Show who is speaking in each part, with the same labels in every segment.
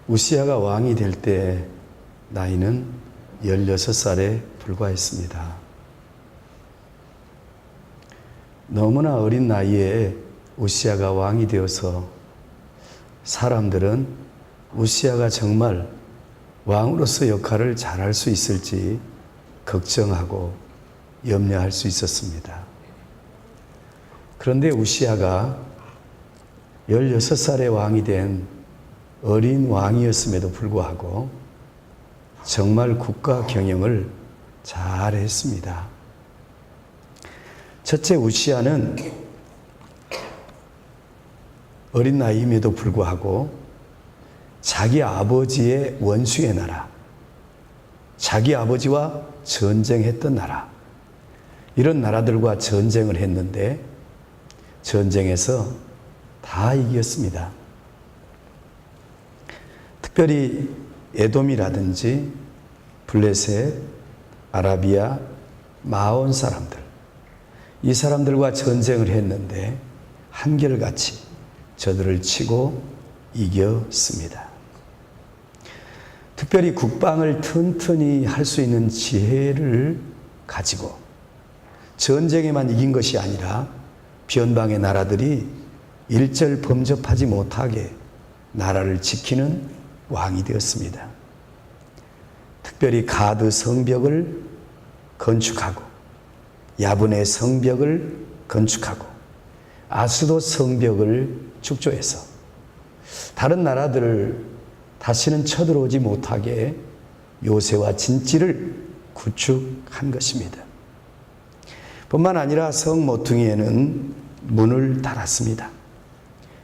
Speaker 1: 우시야가 왕이 될 때 나이는 16살에 불과했습니다. 너무나 어린 나이에 우시야가 왕이 되어서 사람들은 우시야가 정말 왕으로서 역할을 잘할 수 있을지 걱정하고 염려할 수 있었습니다. 그런데 우시야가 16살에 왕이 된 어린 왕이었음에도 불구하고 정말 국가 경영을 잘 했습니다. 첫째, 우시야는 어린 나이임에도 불구하고 자기 아버지의 원수의 나라, 자기 아버지와 전쟁했던 나라, 이런 나라들과 전쟁을 했는데 전쟁에서 다 이겼습니다. 특별히 에돔이라든지 블레셋, 아라비아, 마온 사람들, 이 사람들과 전쟁을 했는데 한결같이 저들을 치고 이겼습니다. 특별히 국방을 튼튼히 할 수 있는 지혜를 가지고 전쟁에만 이긴 것이 아니라 변방의 나라들이 일절 범접하지 못하게 나라를 지키는 왕이 되었습니다. 특별히 가드 성벽을 건축하고 야분의 성벽을 건축하고 아스돗 성벽을 축조해서 다른 나라들을 다시는 쳐들어오지 못하게 요새와 진지를 구축한 것입니다. 뿐만 아니라 성 모퉁이에는 문을 달았습니다.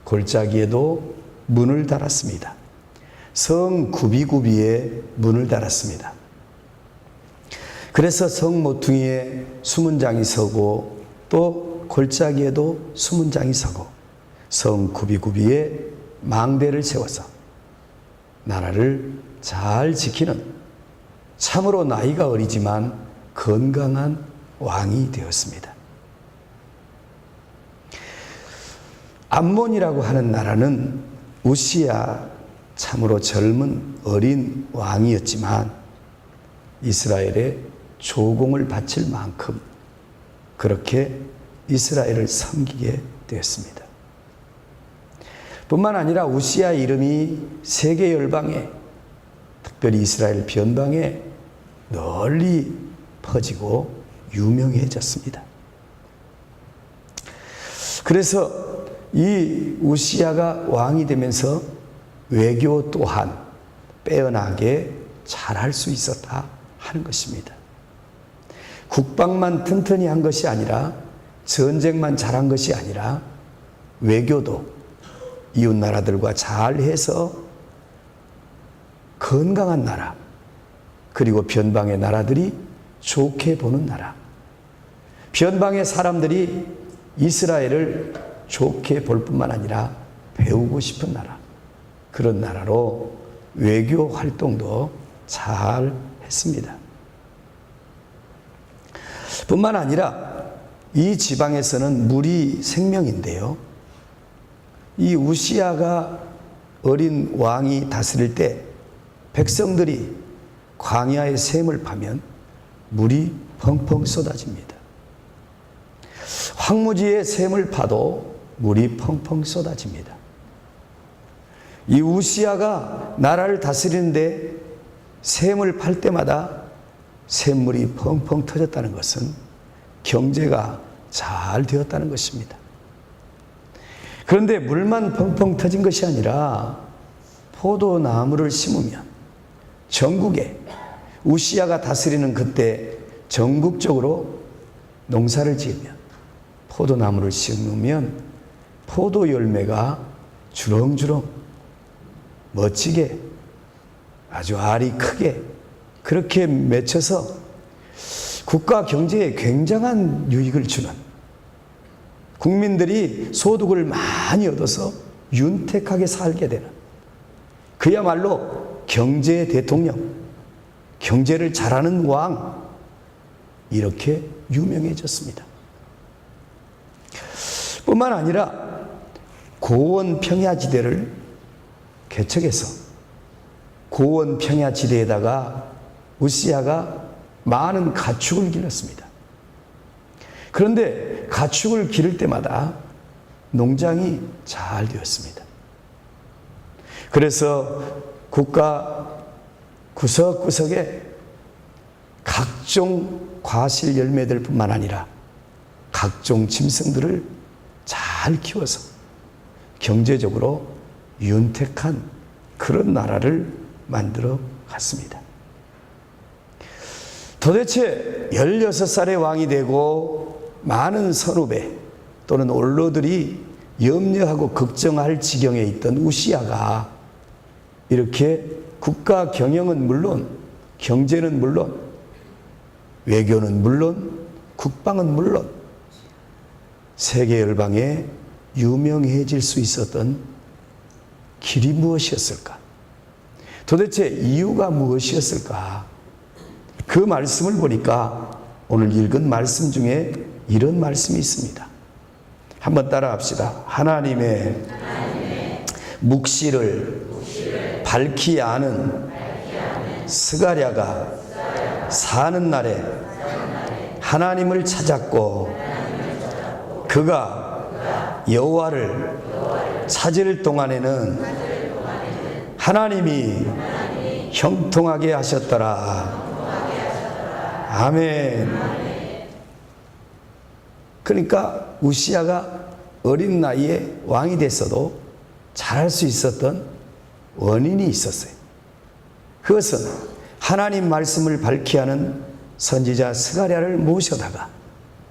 Speaker 1: 골짜기에도 문을 달았습니다. 성 구비구비에 문을 달았습니다. 그래서 성 모퉁이에 수문장이 서고 또 골짜기에도 수문장이 서고 성 구비구비에 망대를 세워서 나라를 잘 지키는 참으로 나이가 어리지만 건강한 왕이 되었습니다. 암몬이라고 하는 나라는 우시야 참으로 젊은 어린 왕이었지만 이스라엘에 조공을 바칠 만큼 그렇게 이스라엘을 섬기게 되었습니다. 뿐만 아니라 우시야 이름이 세계 열방에, 특별히 이스라엘 변방에 널리 퍼지고 유명해졌습니다. 그래서 이 우시야가 왕이 되면서 외교 또한 빼어나게 잘할 수 있었다 하는 것입니다. 국방만 튼튼히 한 것이 아니라 전쟁만 잘한 것이 아니라 외교도 이웃 나라들과 잘해서 건강한 나라, 그리고 변방의 나라들이 좋게 보는 나라, 변방의 사람들이 이스라엘을 좋게 볼 뿐만 아니라 배우고 싶은 나라, 그런 나라로 외교 활동도 잘 했습니다. 뿐만 아니라 이 지방에서는 물이 생명인데요, 이 우시야가 어린 왕이 다스릴 때 백성들이 광야의 샘을 파면 물이 펑펑 쏟아집니다. 황무지에 샘을 파도 물이 펑펑 쏟아집니다. 이 우시야가 나라를 다스리는데 샘을 팔 때마다 샘물이 펑펑 터졌다는 것은 경제가 잘 되었다는 것입니다. 그런데 물만 펑펑 터진 것이 아니라 포도나무를 심으면 전국에, 우시야가 다스리는 그때 전국적으로 농사를 지으면, 포도나무를 심으면 포도 열매가 주렁주렁 멋지게 아주 알이 크게 그렇게 맺혀서 국가 경제에 굉장한 유익을 주는, 국민들이 소득을 많이 얻어서 윤택하게 살게 되는, 그야말로 경제의 대통령, 경제를 잘하는 왕, 이렇게 유명해졌습니다. 뿐만 아니라 고원 평야지대를 개척해서 고원 평야지대에다가 우시야가 많은 가축을 기르었습니다. 그런데 가축을 기를 때마다 농장이 잘 되었습니다. 그래서 국가 구석구석에 각종 과실 열매들 뿐만 아니라 각종 짐승들을 잘 키워서 경제적으로 윤택한 그런 나라를 만들어 갔습니다. 도대체 16살의 왕이 되고 많은 선후배 또는 원로들이 염려하고 걱정할 지경에 있던 우시야가 이렇게 국가 경영은 물론, 경제는 물론, 외교는 물론, 국방은 물론 세계 열방에 유명해질 수 있었던 길이 무엇이었을까? 도대체 이유가 무엇이었을까? 그 말씀을 보니까 오늘 읽은 말씀 중에 이런 말씀이 있습니다. 한번 따라 합시다. 하나님의 묵시를 밝히 아는 스가랴가 사는 날에 하나님을 찾았고 그가 여호와를 찾을 동안에는 하나님이 형통하게 하셨더라. 아멘. 그러니까 우시야가 어린 나이에 왕이 됐어도 잘할 수 있었던 원인이 있었어요. 그것은 하나님 말씀을 밝히 하는 선지자 스가랴를 모셔다가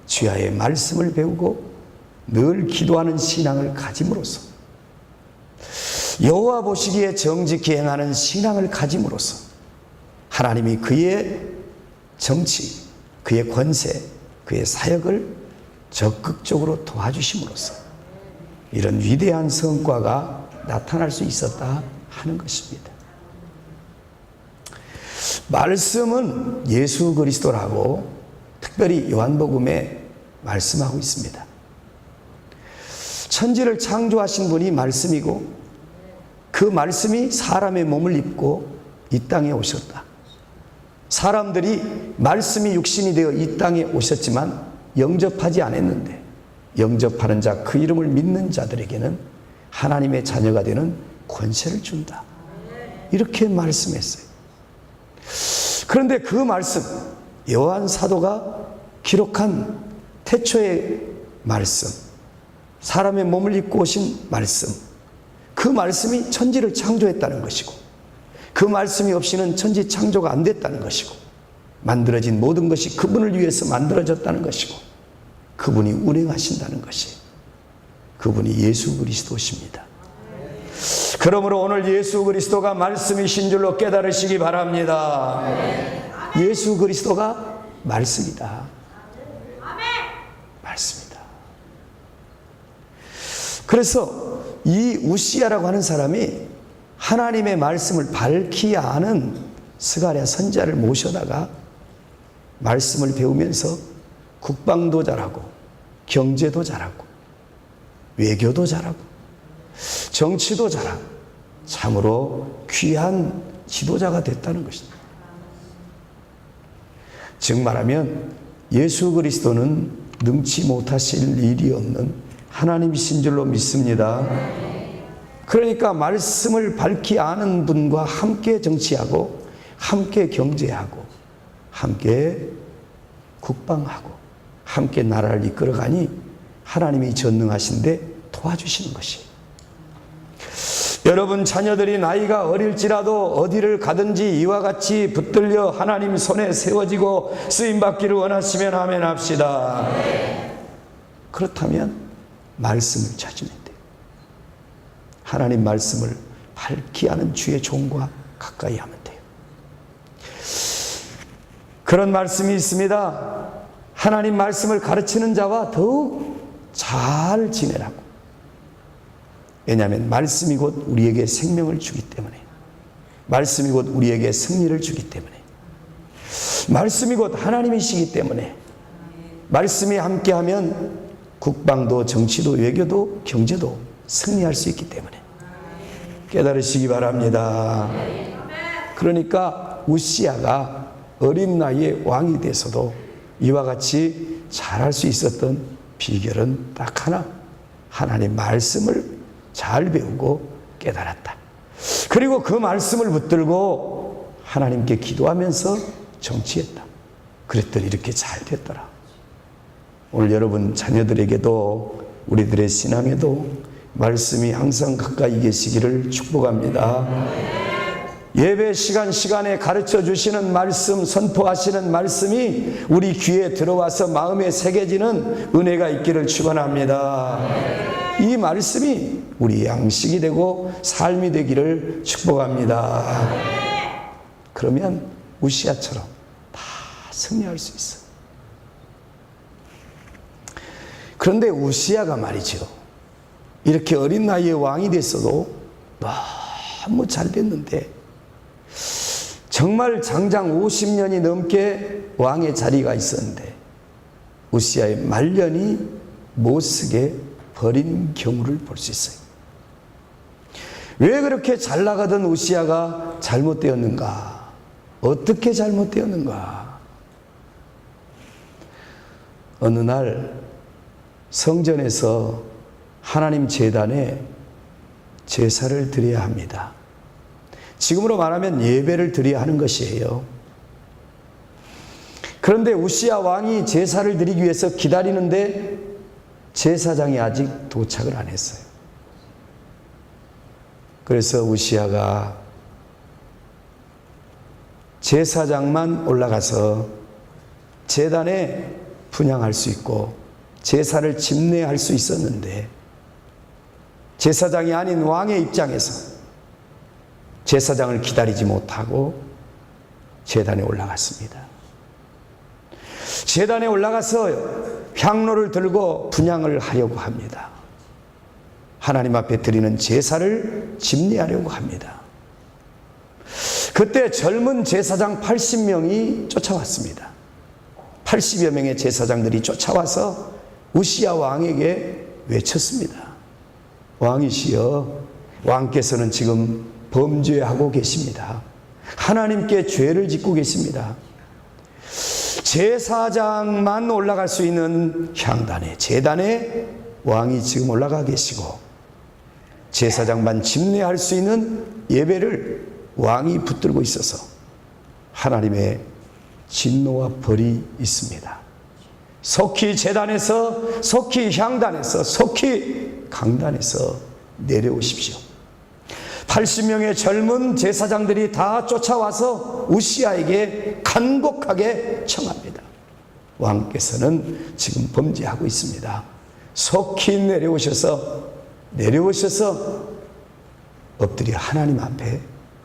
Speaker 1: 주야의 말씀을 배우고 늘 기도하는 신앙을 가짐으로써 여호와 보시기에 정직히 행하는 신앙을 가짐으로써 하나님이 그의 정치, 그의 권세, 그의 사역을 적극적으로 도와주심으로써 이런 위대한 성과가 나타날 수 있었다 하는 것입니다. 말씀은 예수 그리스도라고 특별히 요한복음에 말씀하고 있습니다. 천지를 창조하신 분이 말씀이고 그 말씀이 사람의 몸을 입고 이 땅에 오셨다. 사람들이 말씀이 육신이 되어 이 땅에 오셨지만 영접하지 않았는데 영접하는 자, 그 이름을 믿는 자들에게는 하나님의 자녀가 되는 권세를 준다. 이렇게 말씀했어요. 그런데 그 말씀, 요한 사도가 기록한 태초의 말씀, 사람의 몸을 입고 오신 말씀, 그 말씀이 천지를 창조했다는 것이고 그 말씀이 없이는 천지 창조가 안 됐다는 것이고 만들어진 모든 것이 그분을 위해서 만들어졌다는 것이고 그분이 운행하신다는 것이 그분이 예수 그리스도십니다. 그러므로 오늘 예수 그리스도가 말씀이신 줄로 깨달으시기 바랍니다. 예수 그리스도가 말씀이다. 말씀이다. 그래서 이 우시야라고 하는 사람이 하나님의 말씀을 밝히 아는 스가랴 선지자를 모셔다가 말씀을 배우면서 국방도 잘하고 경제도 잘하고 외교도 잘하고 정치도 잘하고 참으로 귀한 지도자가 됐다는 것입니다. 즉 말하면 예수 그리스도는 능치 못하실 일이 없는 하나님이신 줄로 믿습니다. 그러니까 말씀을 밝히 아는 분과 함께 정치하고 함께 경제하고 함께 국방하고 함께 나라를 이끌어가니 하나님이 전능하신데 도와주시는 것이. 여러분 자녀들이 나이가 어릴지라도 어디를 가든지 이와 같이 붙들려 하나님 손에 세워지고 쓰임받기를 원하시면 아멘 합시다. 그렇다면 말씀을 찾으면 돼요. 하나님 말씀을 밝히 아는 주의 종과 가까이 하면 돼요. 그런 말씀이 있습니다. 하나님 말씀을 가르치는 자와 더욱 잘 지내라고. 왜냐하면 말씀이 곧 우리에게 생명을 주기 때문에, 말씀이 곧 우리에게 승리를 주기 때문에, 말씀이 곧 하나님이시기 때문에, 말씀이 함께하면 국방도 정치도 외교도 경제도 승리할 수 있기 때문에 깨달으시기 바랍니다. 그러니까 우시야가 어린 나이에 왕이 돼서도 이와 같이 잘할 수 있었던 비결은 딱 하나, 하나님 말씀을 잘 배우고 깨달았다. 그리고 그 말씀을 붙들고 하나님께 기도하면서 정치했다. 그랬더니 이렇게 잘 됐더라. 오늘 여러분 자녀들에게도 우리들의 신앙에도 말씀이 항상 가까이 계시기를 축복합니다. 예배 시간에 가르쳐 주시는 말씀, 선포하시는 말씀이 우리 귀에 들어와서 마음에 새겨지는 은혜가 있기를 축원합니다. 이 말씀이 우리 양식이 되고 삶이 되기를 축복합니다. 그러면 우시야처럼 다 승리할 수 있어. 그런데 우시야가 말이죠, 이렇게 어린 나이에 왕이 됐어도 너무 잘 됐는데 정말 장장 50년이 넘게 왕의 자리가 있었는데 우시야의 말년이 못쓰게 버린 경우를 볼 수 있어요. 왜 그렇게 잘 나가던 우시야가 잘못되었는가? 어떻게 잘못되었는가? 어느 날 성전에서 하나님 제단에 제사를 드려야 합니다. 지금으로 말하면 예배를 드려야 하는 것이에요. 그런데 우시야 왕이 제사를 드리기 위해서 기다리는데 제사장이 아직 도착을 안 했어요. 그래서 우시야가 제사장만 올라가서 제단에 분향할 수 있고 제사를 집례할 수 있었는데 제사장이 아닌 왕의 입장에서 제사장을 기다리지 못하고 제단에 올라갔습니다. 제단에 올라가서 향로를 들고 분향을 하려고 합니다. 하나님 앞에 드리는 제사를 집례하려고 합니다. 그때 젊은 제사장 80명이 쫓아왔습니다. 80여 명의 제사장들이 쫓아와서 우시야 왕에게 외쳤습니다. 왕이시여, 왕께서는 지금 범죄하고 계십니다. 하나님께 죄를 짓고 계십니다. 제사장만 올라갈 수 있는 향단에, 제단에 왕이 지금 올라가 계시고 제사장만 집례할 수 있는 예배를 왕이 붙들고 있어서 하나님의 진노와 벌이 있습니다. 속히 제단에서, 속히 향단에서, 속히 강단에서 내려오십시오. 80명의 젊은 제사장들이 다 쫓아와서 우시야에게 간곡하게 청합니다. 왕께서는 지금 범죄하고 있습니다. 속히 내려오셔서 엎드려 하나님 앞에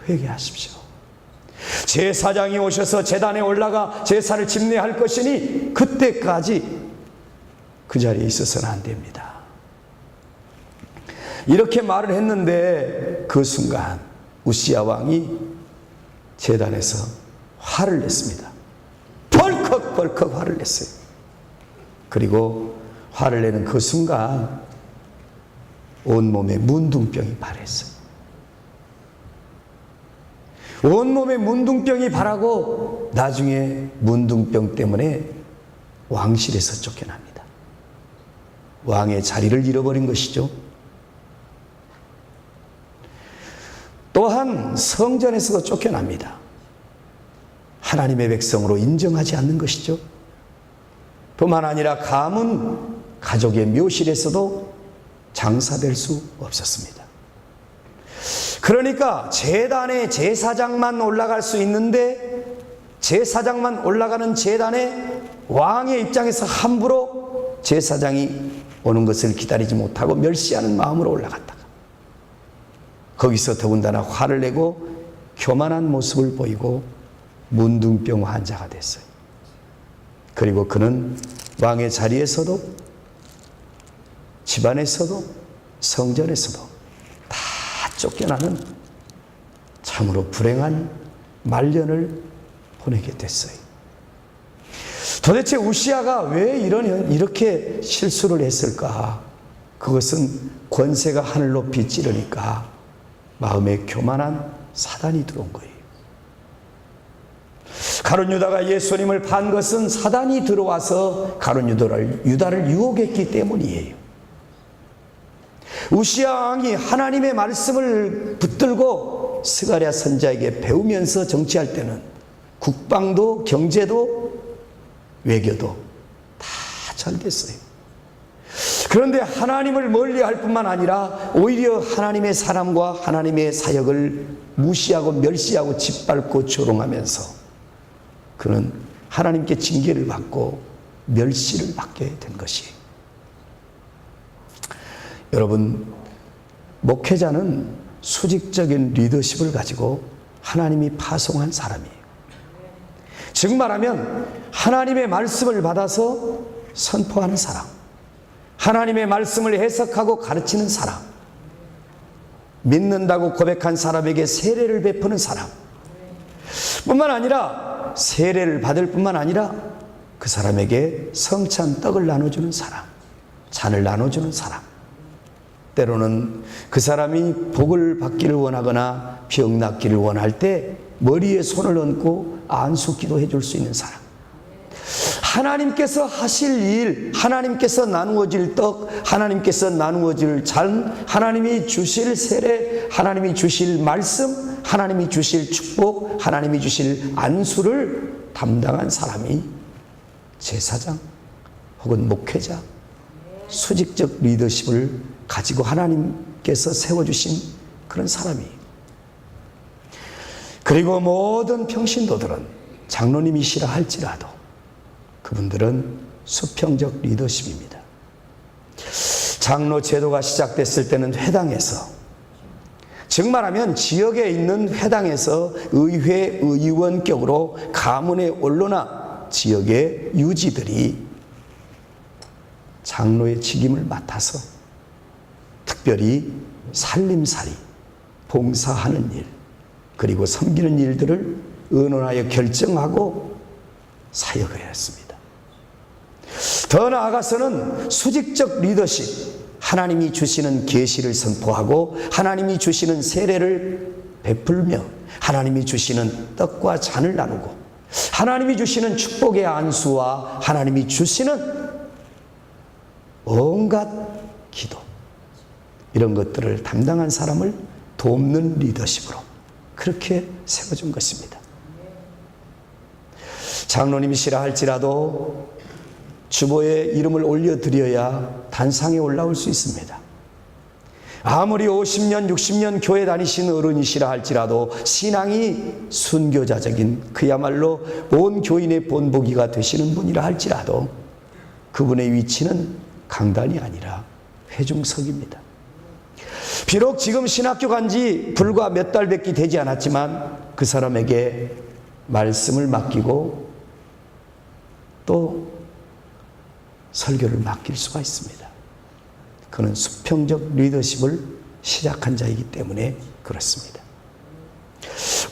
Speaker 1: 회개하십시오. 제사장이 오셔서 제단에 올라가 제사를 집례할 것이니 그때까지 그 자리에 있어서는 안 됩니다. 이렇게 말을 했는데 그 순간 우시야 왕이 제단에서 화를 냈습니다. 벌컥 화를 냈어요. 그리고 화를 내는 그 순간 온몸에 문둥병이 발했어요. 온몸에 문둥병이 발하고 나중에 문둥병 때문에 왕실에서 쫓겨납니다. 왕의 자리를 잃어버린 것이죠. 또한 성전에서도 쫓겨납니다. 하나님의 백성으로 인정하지 않는 것이죠. 뿐만 아니라 가문 가족의 묘실에서도 장사될 수 없었습니다. 그러니까 제단에 제사장만 올라갈 수 있는데 제사장만 올라가는 제단에 왕의 입장에서 함부로 제사장이 오는 것을 기다리지 못하고 멸시하는 마음으로 올라갔다가 거기서 더군다나 화를 내고 교만한 모습을 보이고 문둥병 환자가 됐어요. 그리고 그는 왕의 자리에서도 집안에서도 성전에서도 다 쫓겨나는 참으로 불행한 말년을 보내게 됐어요. 도대체 우시아가 왜 이렇게 실수를 했을까? 그것은 권세가 하늘 높이 찌르니까 마음에 교만한 사단이 들어온 거예요. 가룟 유다가 예수님을 판 것은 사단이 들어와서 가룟 유다를 유혹했기 때문이에요. 우시아 왕이 하나님의 말씀을 붙들고 스가랴 선지자에게 배우면서 정치할 때는 국방도 경제도 외교도 다 잘 됐어요. 그런데 하나님을 멀리할 뿐만 아니라 오히려 하나님의 사람과 하나님의 사역을 무시하고 멸시하고 짓밟고 조롱하면서 그는 하나님께 징계를 받고 멸시를 받게 된 것이에요. 여러분, 목회자는 수직적인 리더십을 가지고 하나님이 파송한 사람이에요. 즉 말하면 하나님의 말씀을 받아서 선포하는 사람, 하나님의 말씀을 해석하고 가르치는 사람, 믿는다고 고백한 사람에게 세례를 베푸는 사람 뿐만 아니라 세례를 받을 뿐만 아니라 그 사람에게 성찬 떡을 나눠주는 사람, 잔을 나눠주는 사람, 때로는 그 사람이 복을 받기를 원하거나 병 낫기를 원할 때 머리에 손을 얹고 안수기도 해줄 수 있는 사람, 하나님께서 하실 일, 하나님께서 나누어질 떡, 하나님께서 나누어질 잔, 하나님이 주실 세례, 하나님이 주실 말씀, 하나님이 주실 축복, 하나님이 주실 안수를 담당한 사람이 제사장 혹은 목회자, 수직적 리더십을 가지고 하나님께서 세워주신 그런 사람이에요. 그리고 모든 평신도들은 장로님이시라 할지라도 그분들은 수평적 리더십입니다. 장로 제도가 시작됐을 때는 회당에서, 즉 말하면 지역에 있는 회당에서 의회 의원격으로 가문의 원로나 지역의 유지들이 장로의 직임을 맡아서 특별히 살림살이, 봉사하는 일, 그리고 섬기는 일들을 의논하여 결정하고 사역을 했습니다. 더 나아가서는 수직적 리더십, 하나님이 주시는 계시를 선포하고 하나님이 주시는 세례를 베풀며 하나님이 주시는 떡과 잔을 나누고 하나님이 주시는 축복의 안수와 하나님이 주시는 온갖 기도, 이런 것들을 담당한 사람을 돕는 리더십으로 그렇게 세워준 것입니다. 장로님이시라 할지라도 주보에 이름을 올려드려야 단상에 올라올 수 있습니다. 아무리 50년, 60년 교회 다니신 어른이시라 할지라도 신앙이 순교자적인 그야말로 온 교인의 본보기가 되시는 분이라 할지라도 그분의 위치는 강단이 아니라 회중석입니다. 비록 지금 신학교 간 지 불과 몇 달밖에 되지 않았지만 그 사람에게 말씀을 맡기고 또 설교를 맡길 수가 있습니다. 그는 수평적 리더십을 시작한 자이기 때문에 그렇습니다.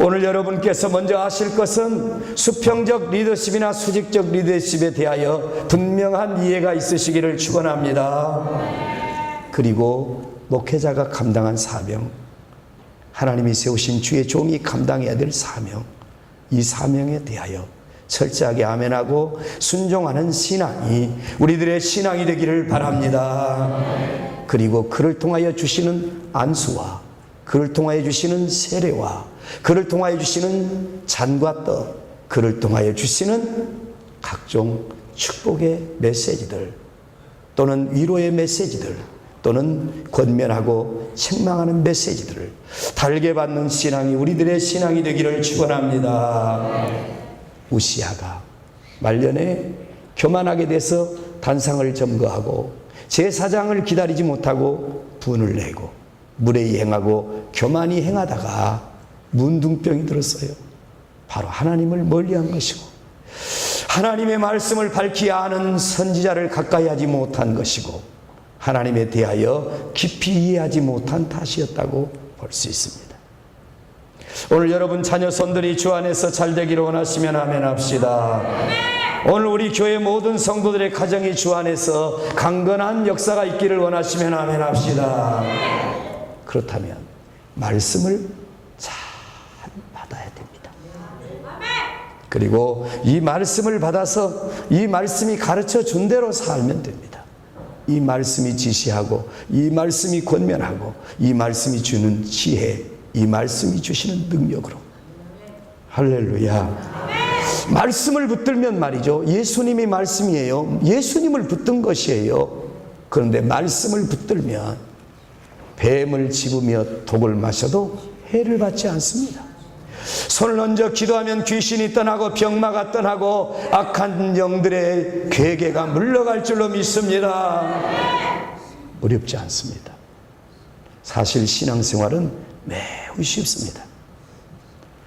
Speaker 1: 오늘 여러분께서 먼저 아실 것은 수평적 리더십이나 수직적 리더십에 대하여 분명한 이해가 있으시기를 축원합니다. 그리고 목회자가 감당한 사명, 하나님이 세우신 주의 종이 감당해야 될 사명, 이 사명에 대하여 철저하게 아멘하고 순종하는 신앙이 우리들의 신앙이 되기를 바랍니다. 그리고 그를 통하여 주시는 안수와 그를 통하여 주시는 세례와 그를 통하여 주시는 잔과 떡, 그를 통하여 주시는 각종 축복의 메시지들 또는 위로의 메시지들 또는 권면하고 책망하는 메시지들을 달게 받는 신앙이 우리들의 신앙이 되기를 축원합니다. 우시아가 말년에 교만하게 돼서 단상을 점거하고 제사장을 기다리지 못하고 분을 내고 무례히 행하고 교만히 행하다가 문둥병이 들었어요. 바로 하나님을 멀리한 것이고 하나님의 말씀을 밝히 아는 선지자를 가까이 하지 못한 것이고 하나님에 대하여 깊이 이해하지 못한 탓이었다고 볼 수 있습니다. 오늘 여러분 자녀 손들이 주 안에서 잘 되기를 원하시면 아멘 합시다. 오늘 우리 교회 모든 성도들의 가정이 주 안에서 강건한 역사가 있기를 원하시면 아멘 합시다. 그렇다면 말씀을 잘 받아야 됩니다. 그리고 이 말씀을 받아서 이 말씀이 가르쳐 준 대로 살면 됩니다. 이 말씀이 지시하고, 이 말씀이 권면하고, 이 말씀이 주는 지혜, 이 말씀이 주시는 능력으로. 할렐루야. 말씀을 붙들면 말이죠, 예수님이 말씀이에요. 예수님을 붙든 것이에요. 그런데 말씀을 붙들면 뱀을 집으며 독을 마셔도 해를 받지 않습니다. 손을 얹어 기도하면 귀신이 떠나고 병마가 떠나고 악한 영들의 괴계가 물러갈 줄로 믿습니다. 어렵지 않습니다. 사실 신앙생활은 매우 쉽습니다.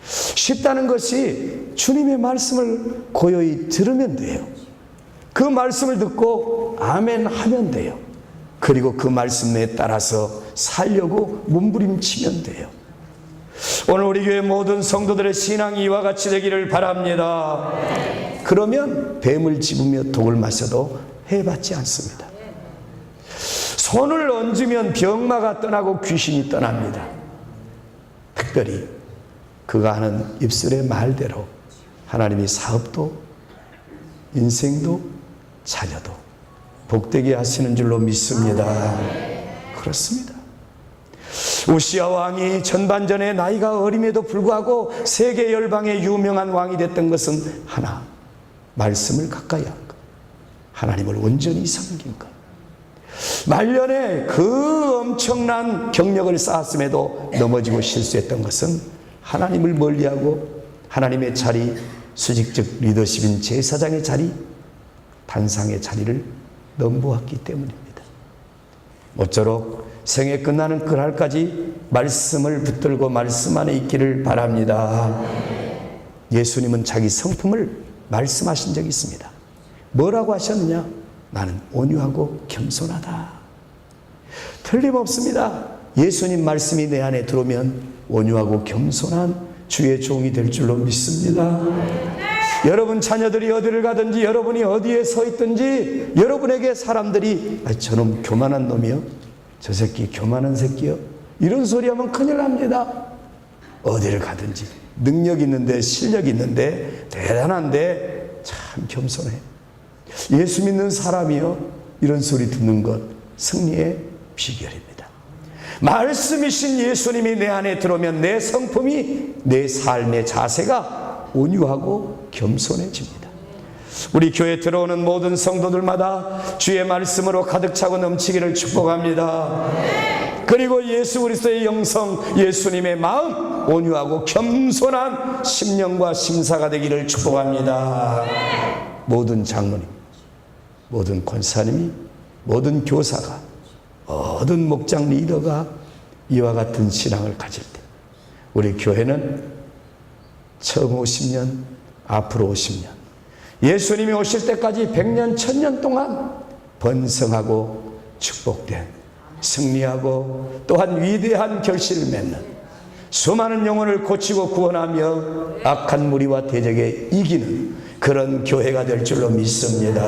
Speaker 1: 쉽다는 것이 주님의 말씀을 고요히 들으면 돼요. 그 말씀을 듣고 아멘 하면 돼요. 그리고 그 말씀에 따라서 살려고 몸부림치면 돼요. 오늘 우리 교회 모든 성도들의 신앙이 이와 같이 되기를 바랍니다. 그러면 뱀을 집으며 독을 마셔도 해받지 않습니다. 손을 얹으면 병마가 떠나고 귀신이 떠납니다. 특별히 그가 하는 입술의 말대로 하나님이 사업도 인생도 자녀도 복되게 하시는 줄로 믿습니다. 그렇습니다. 우시야 왕이 전반전에 나이가 어림에도 불구하고 세계 열방의 유명한 왕이 됐던 것은 하나, 말씀을 가까이 한 것, 하나님을 온전히 섬긴 것. 말년에 그 엄청난 경력을 쌓았음에도 넘어지고 실수했던 것은 하나님을 멀리하고 하나님의 자리, 수직적 리더십인 제사장의 자리, 단상의 자리를 넘보았기 때문입니다. 모쪼록 생애 끝나는 그날까지 말씀을 붙들고 말씀 안에 있기를 바랍니다. 예수님은 자기 성품을 말씀하신 적이 있습니다. 뭐라고 하셨느냐? 나는 온유하고 겸손하다. 틀림없습니다. 예수님 말씀이 내 안에 들어오면 온유하고 겸손한 주의 종이 될 줄로 믿습니다. 여러분 자녀들이 어디를 가든지, 여러분이 어디에 서 있든지, 여러분에게 사람들이 저놈 교만한 놈이요, 저 새끼 교만한 새끼요, 이런 소리 하면 큰일 납니다. 어디를 가든지 능력 있는데, 실력 있는데, 대단한데 참 겸손해, 예수 믿는 사람이요, 이런 소리 듣는 것 승리의 비결입니다. 말씀이신 예수님이 내 안에 들어오면 내 성품이, 내 삶의 자세가 온유하고 겸손해집니다. 우리 교회에 들어오는 모든 성도들마다 주의 말씀으로 가득 차고 넘치기를 축복합니다. 그리고 예수 그리스도의 영성, 예수님의 마음, 온유하고 겸손한 심령과 심사가 되기를 축복합니다. 모든 장로님, 모든 권사님이, 모든 교사가, 모든 목장 리더가 이와 같은 신앙을 가질 때 우리 교회는 처음 50년, 앞으로 50년, 예수님이 오실 때까지 100년, 1000년 동안 번성하고 축복된, 승리하고 또한 위대한 결실을 맺는, 수많은 영혼을 고치고 구원하며 악한 무리와 대적에 이기는 그런 교회가 될 줄로 믿습니다.